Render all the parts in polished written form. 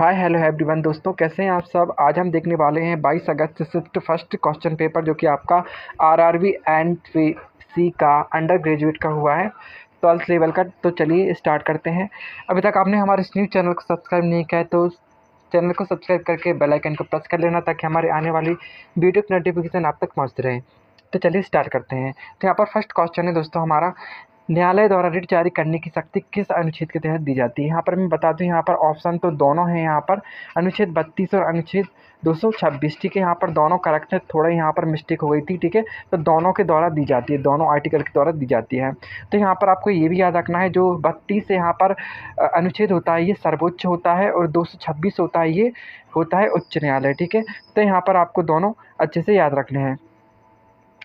Hi hello everyone दोस्तों, कैसे हैं आप सब। आज हम देखने वाले हैं 22 अगस्त से शिफ्ट फर्स्ट क्वेश्चन पेपर जो कि आपका आरआरबी एंड सी का अंडर ग्रेजुएट का हुआ है 12th लेवल का। तो चलिए स्टार्ट करते हैं। अभी तक आपने हमारे इस न्यूज़ चैनल को सब्सक्राइब नहीं किया है तो चैनल को सब्सक्राइब करके बेल आइकन को प्रेस कर लेना ताकि हमारे आने वाली वीडियो की नोटिफिकेशन आप तक पहुँचते रहे। तो चलिए स्टार्ट करते हैं। तो यहाँ पर फर्स्ट क्वेश्चन है दोस्तों हमारा, न्यायालय द्वारा रिट जारी करने की शक्ति किस अनुच्छेद के तहत दी जाती है। यहाँ पर मैं बता दूँ, यहाँ पर ऑप्शन तो दोनों हैं। यहाँ पर अनुच्छेद 32 और अनुच्छेद 226, ठीक है। यहाँ पर दोनों करेक्ट है, थोड़ा यहाँ पर मिस्टेक हो गई थी, ठीक है। तो दोनों के द्वारा दी जाती है, दोनों आर्टिकल के द्वारा दी जाती है। तो यहाँ पर आपको ये भी याद रखना है, जो 32 से यहाँ पर अनुच्छेद होता है ये सर्वोच्च होता है, और 226 होता है ये होता है उच्च न्यायालय, ठीक है। तो यहाँ पर आपको दोनों अच्छे से याद रखने हैं।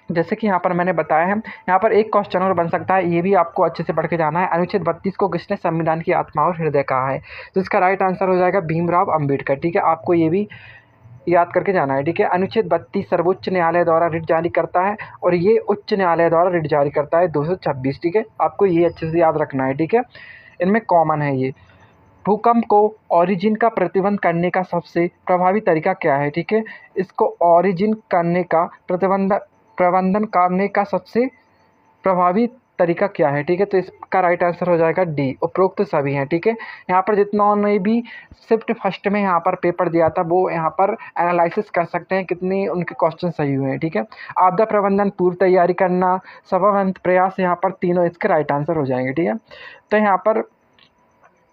जैसे कि यहाँ पर मैंने बताया है, यहाँ पर एक क्वेश्चन और बन सकता है, ये भी आपको अच्छे से पढ़ के जाना है। अनुच्छेद 32 को किसने संविधान की आत्मा और हृदय कहा है। तो इसका राइट आंसर हो जाएगा भीमराव अंबेडकर, ठीक है। आपको ये भी याद करके जाना है, ठीक है। अनुच्छेद 32 सर्वोच्च न्यायालय द्वारा रिट जारी करता है, और ये उच्च न्यायालय द्वारा रिट जारी करता है 226, ठीक है। आपको ये अच्छे से याद रखना है, ठीक है। इनमें कॉमन है ये। भूकंप को ओरिजिन का प्रतिबंध करने का सबसे प्रभावी तरीका क्या है, ठीक है। इसको ओरिजिन करने का प्रबंधन करने का सबसे प्रभावी तरीका क्या है, ठीक है। तो इसका राइट आंसर हो जाएगा डी, उपरोक्त सभी हैं, ठीक है। यहाँ पर जितना ने भी शिफ्ट फर्स्ट में यहाँ पर पेपर दिया था वो यहाँ पर एनालिसिस कर सकते हैं कितने उनके क्वेश्चन सही हुए हैं, ठीक है। आपदा प्रबंधन, पूर्व तैयारी करना, सफलवंत प्रयास, यहाँ पर तीनों इसके राइट आंसर हो जाएंगे, ठीक है। तो यहाँ पर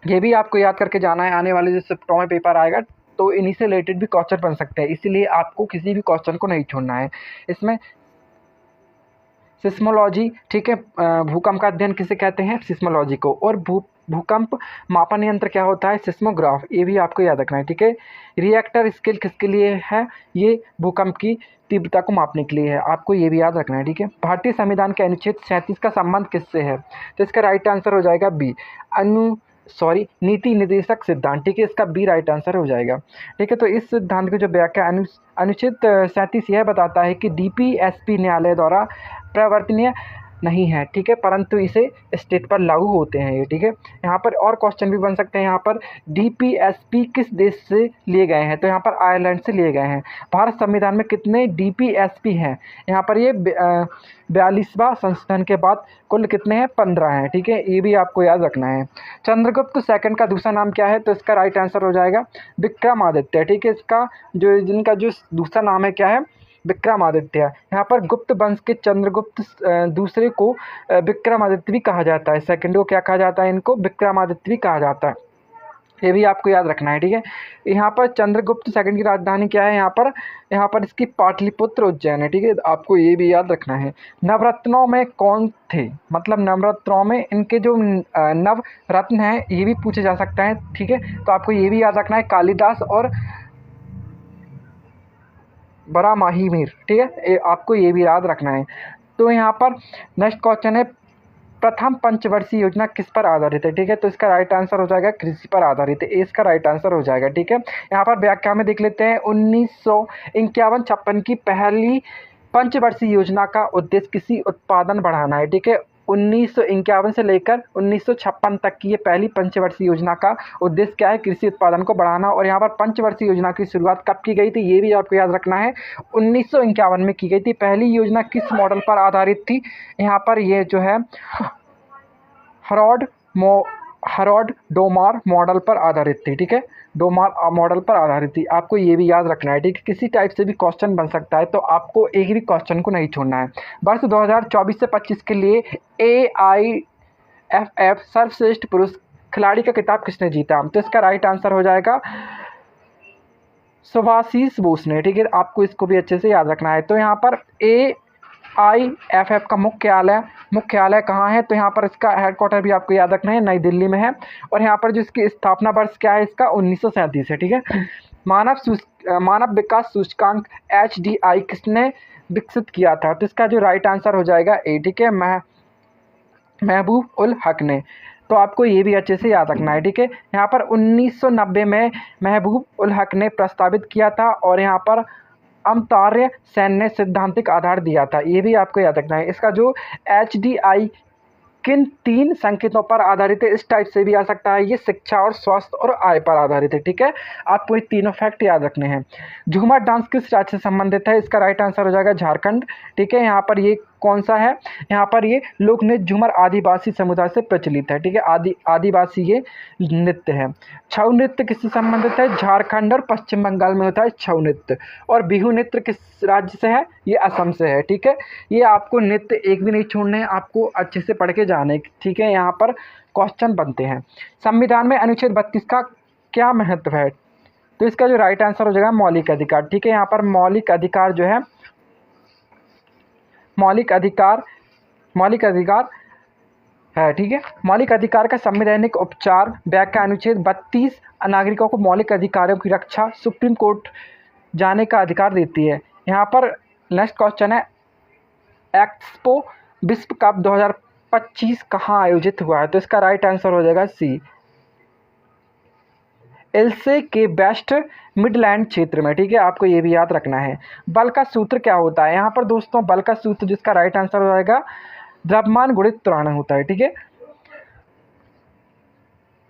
ये भी आपको याद करके जाना है, आने वाले जो शिफ्टों में पेपर आएगा तो इन्हीं से रिलेटेड भी क्वेश्चन बन सकते हैं, इसीलिए आपको किसी भी क्वेश्चन को नहीं छोड़ना है। इसमें सिस्मोलॉजी, ठीक है, भूकंप का अध्ययन किसे कहते हैं, सिस्मोलॉजी को। और भूकंप मापन यंत्र क्या होता है, सिस्मोग्राफ, ये भी आपको याद रखना है, ठीक है। रिएक्टर स्केल किसके लिए है, ये भूकंप की तीव्रता को मापने के लिए है, आपको ये भी याद रखना है, ठीक है। भारतीय संविधान के अनुच्छेद 37 का संबंध किससे है, तो इसका राइट आंसर हो जाएगा बी, नीति निर्देशक सिद्धांत, ठीक है। इसका बी राइट आंसर हो जाएगा, ठीक है। तो इस सिद्धांत की जो व्याख्या अनुच्छेद 37 यह बताता है कि डीपीएसपी न्यायालय द्वारा प्रवर्तनीय नहीं है, ठीक है, परंतु इसे स्टेट पर लागू होते हैं ये, ठीक है। यहाँ पर और क्वेश्चन भी बन सकते हैं। यहाँ पर डीपीएसपी किस देश से लिए गए हैं, तो यहाँ पर आयरलैंड से लिए गए हैं। भारत संविधान में कितने डीपीएसपी हैं, यहाँ पर ये 42वां संशोधन के बाद कुल कितने हैं, 15 हैं, ठीक है। ये भी आपको याद रखना है। चंद्रगुप्त सेकंड का दूसरा नाम क्या है, तो इसका राइट आंसर हो जाएगा विक्रमादित्य, ठीक है। इसका जिनका जो दूसरा नाम है क्या है, विक्रमादित्य। यहाँ पर गुप्त वंश के चंद्रगुप्त दूसरे को विक्रमादित्य भी कहा जाता है, सेकंड को क्या कहा जाता है, इनको विक्रमादित्य भी कहा जाता है, ये भी आपको याद रखना है, ठीक है। यहाँ पर चंद्रगुप्त सेकंड की राजधानी क्या है, यहाँ पर इसकी पाटलिपुत्र उज्जैन है, ठीक है। आपको ये भी याद रखना है। नवरत्नों में कौन थे, मतलब नवरत्नों में इनके जो नवरत्न हैं ये भी पूछे जा सकता है, ठीक है। तो आपको ये भी याद रखना है, कालिदास और बड़ा माही मीर, ठीक है। आपको ये भी याद रखना है। तो यहाँ पर नेक्स्ट क्वेश्चन है, प्रथम पंचवर्षीय योजना किस पर आधारित है, ठीक है। तो इसका राइट आंसर हो जाएगा कृषि पर आधारित है, इसका राइट आंसर हो जाएगा, ठीक है। यहाँ पर व्याख्या में देख लेते हैं, 1951-56 की पहली पंचवर्षीय योजना का उद्देश्य कृषि उत्पादन बढ़ाना है, ठीक है। 1951 से लेकर 1956 तक की ये पहली पंचवर्षीय योजना का उद्देश्य क्या है, कृषि उत्पादन को बढ़ाना। और यहाँ पर पंचवर्षीय योजना की शुरुआत कब की गई थी, ये भी आपको याद रखना है, 1951 में की गई थी। पहली योजना किस मॉडल पर आधारित थी, यहाँ पर ये जो है हरॉड डोमार मॉडल पर आधारित थी, ठीक है। डोमार मॉडल पर आधारित थी, आपको ये भी याद रखना है, ठीक है। किसी टाइप से भी क्वेश्चन बन सकता है, तो आपको एक भी क्वेश्चन को नहीं छोड़ना है। वर्ष 2024 से 25 के लिए AIFF सर्वश्रेष्ठ पुरुष खिलाड़ी का खिताब किसने जीता, तो इसका राइट आंसर हो जाएगा सुभाषिस बोस ने, ठीक है। आपको इसको भी अच्छे से याद रखना है। तो यहाँ पर AIFF का मुख्यालय कहाँ है, तो यहाँ पर इसका हेडक्वार्टर भी आपको याद रखना है, नई दिल्ली में है। और यहाँ पर जो इसकी स्थापना वर्ष क्या है, इसका 1937 है, ठीक है। मानव विकास सूचकांक HDI किसने विकसित किया था, तो इसका जो राइट आंसर हो जाएगा ए, ठीक है, महबूब उल हक ने। तो आपको ये भी अच्छे से याद रखना है, ठीक है। यहाँ पर 1990 में महबूब उल हक ने प्रस्तावित किया था, और यहाँ पर अमर्त्य सेन ने सैद्धांतिक आधार दिया था, ये भी आपको याद रखना है। इसका जो HDI किन 3 संकेतों पर आधारित है? इस टाइप से भी आ सकता है ये, शिक्षा और स्वास्थ्य और आय पर आधारित है, ठीक है। आपको ये तीनों फैक्ट याद रखने हैं। झूमर डांस किस राज्य से संबंधित है? इसका राइट आंसर हो जाएगा झारखंड, ठीक है। यहाँ पर ये कौन सा है? यहाँ पर ये लोक नृत्य झूमर आदिवासी समुदाय से प्रचलित है, ठीक है। आदिवासी ये नृत्य है। छऊ नृत्य किससे संबंधित है? झारखंड और पश्चिम बंगाल में होता है छऊ नृत्य। और बिहू नृत्य किस राज्य से है? ये असम से है, ठीक है। ये आपको नृत्य एक भी नहीं छोड़ने हैं, आपको अच्छे से पढ़ के जाने, ठीक है। यहाँ पर क्वेश्चन बनते हैं। संविधान में अनुच्छेद 32 का क्या महत्व है? तो इसका जो राइट आंसर हो जाएगा मौलिक अधिकार, ठीक है। यहाँ पर मौलिक अधिकार जो है, मौलिक अधिकार है, ठीक है। मौलिक अधिकार का संवैधानिक उपचार व्याख्या अनुच्छेद 32 नागरिकों को मौलिक अधिकारों की रक्षा सुप्रीम कोर्ट जाने का अधिकार देती है। यहाँ पर नेक्स्ट क्वेश्चन है, एक्सपो विश्व कप 2025 कहाँ आयोजित हुआ है? तो इसका राइट आंसर हो जाएगा सी, एल्से के वेस्ट मिडलैंड क्षेत्र में, ठीक है। आपको ये भी याद रखना है। बल का सूत्र क्या होता है? यहाँ पर दोस्तों बल का सूत्र जिसका राइट आंसर हो जाएगा द्रव्यमान गुणित त्वरण होता है, ठीक है।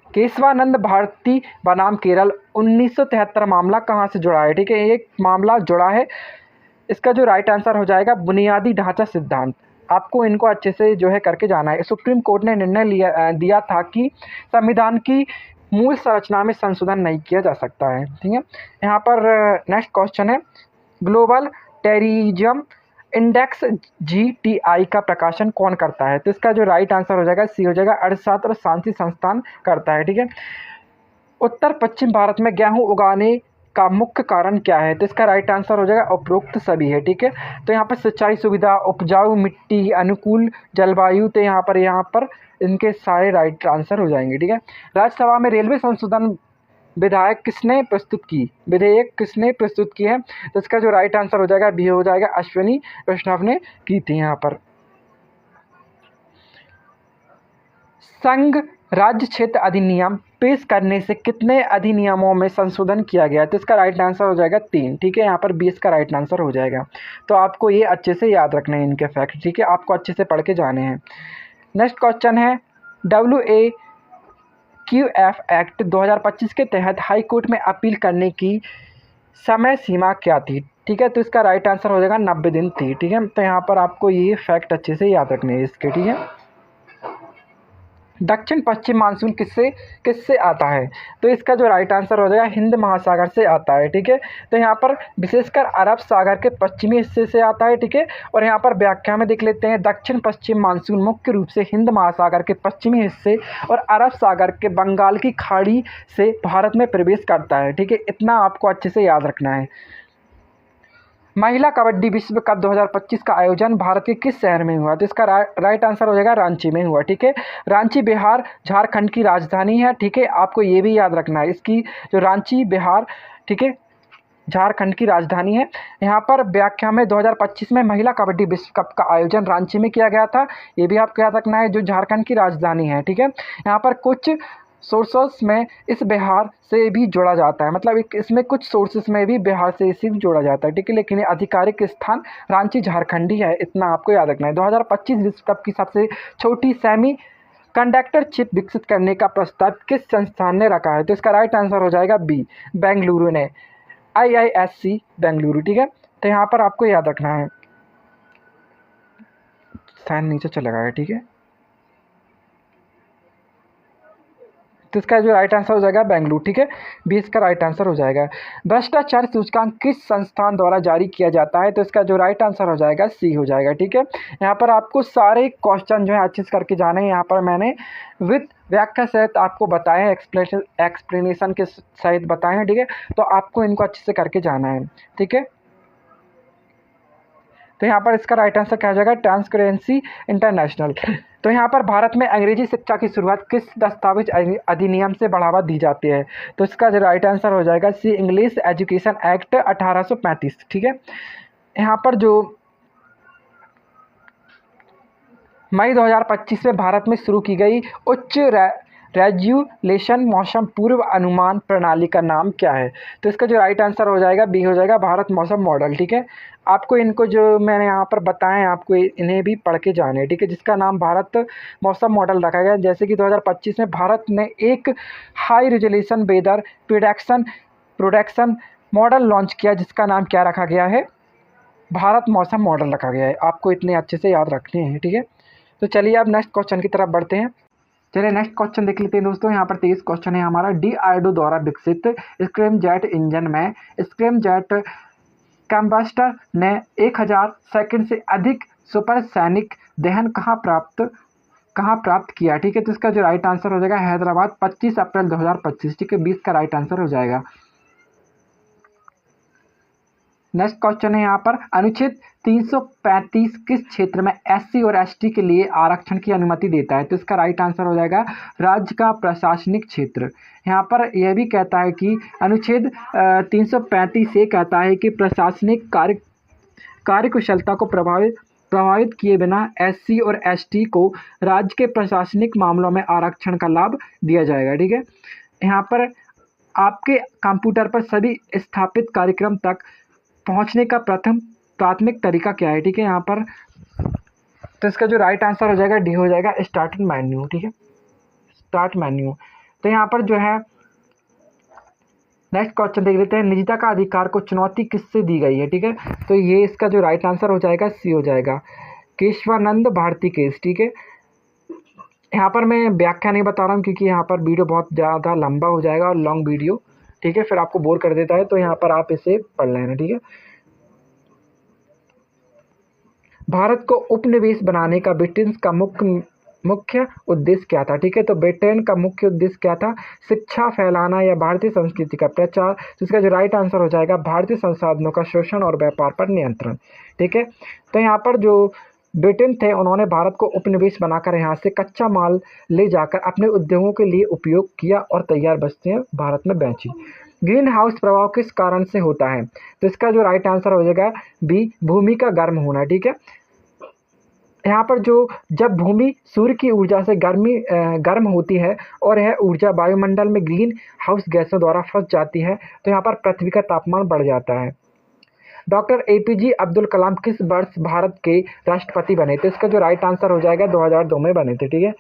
केशवानंद भारती बनाम केरल 1973 मामला कहाँ से जुड़ा है? ठीक है, एक मामला जुड़ा है। इसका जो राइट आंसर हो जाएगा बुनियादी ढांचा सिद्धांत। आपको इनको अच्छे से जो है करके जाना है। सुप्रीम कोर्ट ने निर्णय दिया था कि संविधान की मूल संरचना में संशोधन नहीं किया जा सकता है, ठीक है। यहाँ पर नेक्स्ट क्वेश्चन है, ग्लोबल टेररिज्म इंडेक्स GTI का प्रकाशन कौन करता है? तो इसका जो राइट आंसर हो जाएगा सी हो जाएगा, अर्थशास्त्र और शांति संस्थान करता है, ठीक है। उत्तर पश्चिम भारत में गेहूं उगाने का मुख्य कारण क्या है? तो इसका राइट आंसर हो जाएगा उपरोक्त सभी है, ठीक है। तो यहाँ पर सिंचाई सुविधा, उपजाऊ मिट्टी, अनुकूल जलवायु, तो यहाँ पर इनके सारे राइट आंसर हो जाएंगे, ठीक है। राज्यसभा में रेलवे संशोधन विधेयक किसने प्रस्तुत की है? तो इसका जो राइट आंसर हो जाएगा बी हो जाएगा, अश्विनी वैष्णव ने की थी। यहाँ पर संघ राज्य क्षेत्र अधिनियम पेश करने से कितने अधिनियमों में संशोधन किया गया? तो इसका राइट आंसर हो जाएगा 3, ठीक है। यहाँ पर 20 का राइट आंसर हो जाएगा। तो आपको ये अच्छे से याद रखना है इनके फैक्ट, ठीक है। आपको अच्छे से पढ़ के जाने हैं। नेक्स्ट क्वेश्चन है, WAQF एक्ट 2025 के तहत हाई कोर्ट में अपील करने की समय सीमा क्या थी? ठीक है, तो इसका राइट आंसर हो जाएगा 90 दिन थी, ठीक है। तो यहाँ पर आपको ये फैक्ट अच्छे से याद रखने हैं इसके, ठीक है। दक्षिण पश्चिम मानसून किससे आता है? तो इसका जो राइट आंसर हो जाएगा हिंद महासागर से आता है, ठीक है। तो यहाँ पर विशेषकर अरब सागर के पश्चिमी हिस्से से आता है, ठीक है। और यहाँ पर व्याख्या में देख लेते हैं, दक्षिण पश्चिम मानसून मुख्य रूप से हिंद महासागर के पश्चिमी हिस्से और अरब सागर के बंगाल की खाड़ी से भारत में प्रवेश करता है, ठीक है। इतना आपको अच्छे से याद रखना है। महिला कबड्डी विश्व कप 2025 का आयोजन भारत के किस शहर में हुआ? तो इसका राइट आंसर हो जाएगा रांची में हुआ, ठीक है। रांची बिहार झारखंड की राजधानी है, ठीक है। आपको ये भी याद रखना है, इसकी जो रांची बिहार, ठीक है, झारखंड की राजधानी है। यहाँ पर व्याख्या में 2025 में महिला कबड्डी विश्व कप का आयोजन रांची में किया गया था, ये भी आपको याद रखना है, जो झारखंड की राजधानी है, ठीक है। यहाँ पर कुछ सोर्सेस में इस बिहार से भी जोड़ा जाता है, मतलब इसमें कुछ सोर्सेस में भी बिहार से इसी जोड़ा जाता है, ठीक है। लेकिन आधिकारिक स्थान रांची झारखंडी है, इतना आपको याद रखना है। 2025 विश्व कप की सबसे छोटी सेमी कंडक्टर चिप विकसित करने का प्रस्ताव किस संस्थान ने रखा है? तो इसका राइट आंसर हो जाएगा बी, बेंगलुरु ने, IISc बेंगलुरु, ठीक है। तो यहाँ पर आपको याद रखना है, साइन नीचे चला गया है, ठीक है। तो इसका जो राइट आंसर हो जाएगा बेंगलुरु, ठीक है। 20 का राइट आंसर हो जाएगा। भ्रष्टाचार सूचकांक किस संस्थान द्वारा जारी किया जाता है? तो इसका जो राइट आंसर हो जाएगा सी हो जाएगा, ठीक है। यहाँ पर आपको सारे क्वेश्चन जो है अच्छे से करके जाने हैं। यहाँ पर मैंने विद व्याख्या सहित आपको बताए हैं, एक्सप्लेनेशन के सहित बताए हैं, ठीक है। तो आपको इनको अच्छे से करके जाना है, ठीक है। तो यहाँ पर इसका राइट आंसर क्या हो जाएगा? Transparency international. तो यहाँ पर भारत में अंग्रेजी शिक्षा की शुरुआत किस दस्तावेज अधिनियम से बढ़ावा दी जाती है? तो इसका जो राइट आंसर हो जाएगा सी, इंग्लिश एजुकेशन एक्ट 1835, ठीक है। यहाँ पर जो मई 2025 में भारत में शुरू की गई उच्च रेज्यूलेशन मौसम पूर्व अनुमान प्रणाली का नाम क्या है? तो इसका जो राइट आंसर हो जाएगा बी हो जाएगा, भारत मौसम मॉडल। ठीक है, आपको इनको जो मैंने यहाँ पर बताए हैं आपको इन्हें भी पढ़ के जाने हैं। ठीक है, जिसका नाम भारत मौसम मॉडल रखा गया। जैसे कि 2025 में भारत ने एक high resolution weather production model launch किया, जिसका नाम क्या रखा गया है? भारत मौसम मॉडल रखा गया है। आपको इतने अच्छे से याद रखने हैं। ठीक है, तो चलिए अब नेक्स्ट क्वेश्चन की तरफ बढ़ते हैं। चलिए नेक्स्ट क्वेश्चन देख लेते हैं दोस्तों। यहाँ पर 23 क्वेश्चन है हमारा। DRDO द्वारा विकसित स्क्रैमजेट इंजन में स्क्रैमजेट कम्बस्टर ने 1000 सेकंड से अधिक सुपरसोनिक दहन कहाँ प्राप्त किया? ठीक है, तो इसका जो राइट आंसर हो जाएगा हैदराबाद, 25 अप्रैल 2025। ठीक है, 20 का राइट आंसर हो जाएगा। नेक्स्ट क्वेश्चन है यहाँ पर, अनुच्छेद 335 किस क्षेत्र में SC और ST के लिए आरक्षण की अनुमति देता है? तो इसका राइट आंसर हो जाएगा राज्य का प्रशासनिक क्षेत्र। यहाँ पर यह भी कहता है कि अनुच्छेद 335 ये कहता है कि प्रशासनिक कार्यकुशलता को प्रभावित किए बिना SC और ST को राज्य के प्रशासनिक मामलों में आरक्षण का लाभ दिया जाएगा। ठीक है, यहाँ पर आपके कंप्यूटर पर सभी स्थापित कार्यक्रम तक पहुंचने का प्राथमिक तरीका क्या है? ठीक है, यहाँ पर तो इसका जो राइट आंसर हो जाएगा डी हो जाएगा, स्टार्ट मेन्यू। ठीक है, स्टार्ट मेन्यू। तो यहाँ पर जो है नेक्स्ट क्वेश्चन देख लेते हैं, निजता का अधिकार को चुनौती किससे दी गई है? ठीक है, तो ये इसका जो राइट आंसर हो जाएगा सी हो जाएगा, केशवानंद भारती केस। ठीक है, यहाँ पर मैं व्याख्या नहीं बता रहा हूँ क्योंकि यहाँ पर वीडियो बहुत ज़्यादा लंबा हो जाएगा और लॉन्ग वीडियो। ठीक है, फिर आपको बोर कर देता है, तो यहाँ पर आप इसे पढ़ लेना। ठीक है, भारत को उपनिवेश बनाने का ब्रिटेन का मुख्य उद्देश्य क्या था? ठीक है, तो ब्रिटेन का मुख्य उद्देश्य क्या था? शिक्षा फैलाना या भारतीय संस्कृति का प्रचार। तो इसका जो राइट आंसर हो जाएगा भारतीय संसाधनों का शोषण और व्यापार पर नियंत्रण। ठीक है, तो यहाँ पर जो ब्रिटेन थे उन्होंने भारत को उपनिवेश बनाकर यहाँ से कच्चा माल ले जाकर अपने उद्योगों के लिए उपयोग किया और तैयार वस्तुएं भारत में बेची। ग्रीन हाउस प्रभाव किस कारण से होता है? तो इसका जो राइट आंसर हो जाएगा बी, भूमि का गर्म होना। ठीक है, यहाँ पर जो जब भूमि सूर्य की ऊर्जा से गर्म होती है और यह ऊर्जा वायुमंडल में ग्रीन हाउस गैसों द्वारा फंस जाती है, तो यहाँ पर पृथ्वी का तापमान बढ़ जाता है। डॉक्टर APJ अब्दुल कलाम किस वर्ष भारत के राष्ट्रपति बने थे? इसका जो राइट आंसर हो जाएगा 2002 में बने थे। ठीक है,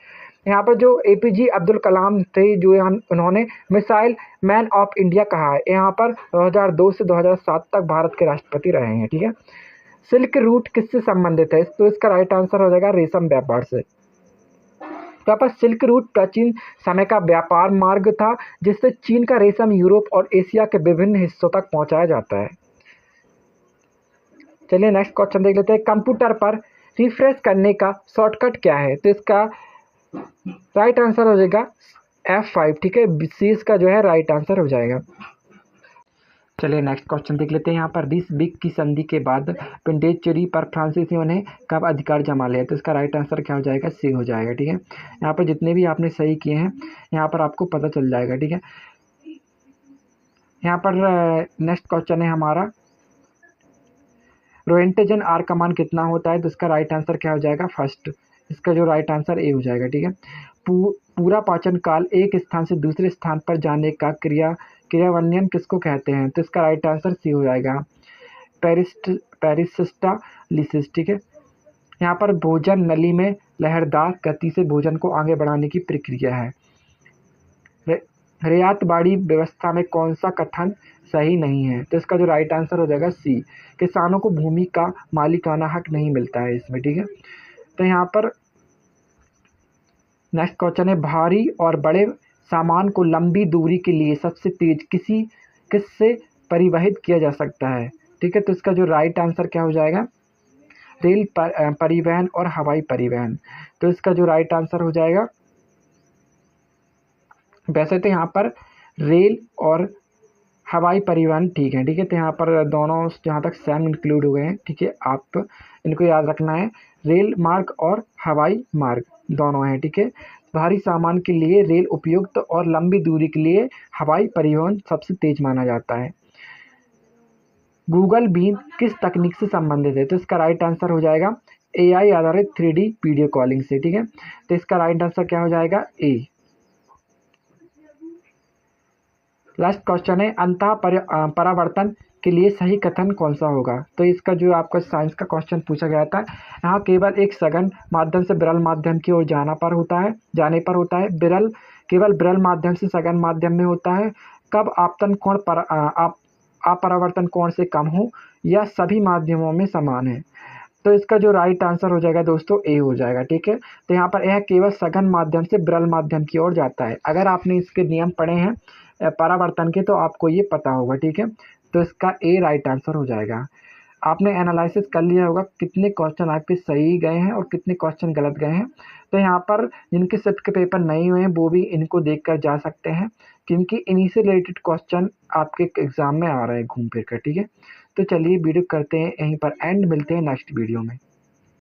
यहाँ पर जो APJ अब्दुल कलाम थे जो उन्होंने मिसाइल मैन ऑफ इंडिया कहा है, यहाँ पर 2002 से 2007 तक भारत के राष्ट्रपति रहे हैं। ठीक है, सिल्क रूट किससे संबंधित है? तो इसका राइट आंसर हो जाएगा रेशम व्यापार से। तो यहाँ पर सिल्क रूट प्राचीन समय का व्यापार मार्ग था जिससे चीन का रेशम यूरोप और एशिया के विभिन्न हिस्सों तक पहुंचाया जाता है। चलिए नेक्स्ट क्वेश्चन देख लेते हैं, कंप्यूटर पर रिफ्रेश करने का शॉर्टकट क्या है? तो इसका राइट आंसर हो जाएगा F5। ठीक है, सी इसका जो है राइट आंसर हो जाएगा। चलिए नेक्स्ट क्वेश्चन देख लेते हैं, यहाँ पर बीस की संधि के बाद पिंडेचेरी पर फ्रांसीसियों ने कब अधिकार जमा लिया? तो इसका राइट आंसर क्या हो जाएगा? सी हो जाएगा। ठीक है, यहाँ पर जितने भी आपने सही किए हैं यहाँ पर आपको पता चल जाएगा। ठीक है, यहाँ पर नेक्स्ट क्वेश्चन है हमारा, रोएंटेजन आर का मान कितना होता है? तो इसका राइट आंसर क्या हो जाएगा? फर्स्ट। इसका जो राइट आंसर ए हो जाएगा। ठीक है, पूरा पाचन काल एक स्थान से दूसरे स्थान पर जाने का क्रियान्वयन किसको कहते हैं? तो इसका राइट आंसर सी हो जाएगा, पेरिसिस्टालिसिस। ठीक है, यहाँ पर भोजन नली में लहरदार गति से भोजन को आगे बढ़ाने की प्रक्रिया है। रियायतबाड़ी व्यवस्था में कौन सा कथन सही नहीं है? तो इसका जो राइट आंसर हो जाएगा सी, किसानों को भूमि का मालिकाना हक नहीं मिलता है इसमें। ठीक है, तो यहाँ पर नेक्स्ट क्वेश्चन है, भारी और बड़े सामान को लंबी दूरी के लिए सबसे तेज किससे परिवहित किया जा सकता है? ठीक है, तो इसका जो राइट आंसर क्या हो जाएगा? रेल परिवहन और हवाई परिवहन। तो इसका जो राइट आंसर हो जाएगा, वैसे तो यहाँ पर रेल और हवाई परिवहन ठीक है। ठीक है, तो यहाँ पर दोनों जहाँ तक सेम इंक्लूड हो गए हैं। ठीक है, आप इनको याद रखना है, रेल मार्ग और हवाई मार्ग दोनों हैं। ठीक है, भारी सामान के लिए रेल उपयुक्त और लंबी दूरी के लिए हवाई परिवहन सबसे तेज माना जाता है। गूगल बीम किस तकनीक से संबंधित है? तो इसका राइट आंसर हो जाएगा AI आधारित 3D वीडियो कॉलिंग से। ठीक है, तो इसका राइट आंसर क्या हो जाएगा? ए। लास्ट क्वेश्चन है परावर्तन के लिए सही कथन कौन सा होगा। तो इसका जो आपका साइंस का क्वेश्चन पूछा गया था, यहाँ केवल एक सघन माध्यम से विरल माध्यम की ओर जाने पर होता है। विरल केवल विरल माध्यम से सघन माध्यम में होता है। कब आपतन कोण अपरावर्तन कोण से कम हो या सभी माध्यमों में समान है। तो इसका जो राइट आंसर हो जाएगा दोस्तों ए हो जाएगा। ठीक है, तो यहाँ पर यह केवल सघन माध्यम से विरल माध्यम की ओर जाता है। अगर आपने इसके नियम पढ़े हैं परावर्तन के तो आपको ये पता होगा। ठीक है, तो इसका ए राइट आंसर हो जाएगा। आपने एनालिसिस कर लिया होगा कितने क्वेश्चन आपके सही गए हैं और कितने क्वेश्चन गलत गए हैं। तो यहाँ पर जिनके शिफ्ट के पेपर नहीं हुए हैं वो भी इनको देख कर जा सकते हैं, क्योंकि इन्हीं से रिलेटेड क्वेश्चन आपके एग्जाम में आ रहे हैं घूम फिर कर। ठीक है, तो चलिए वीडियो करते हैं यहीं पर एंड, मिलते हैं नेक्स्ट वीडियो में।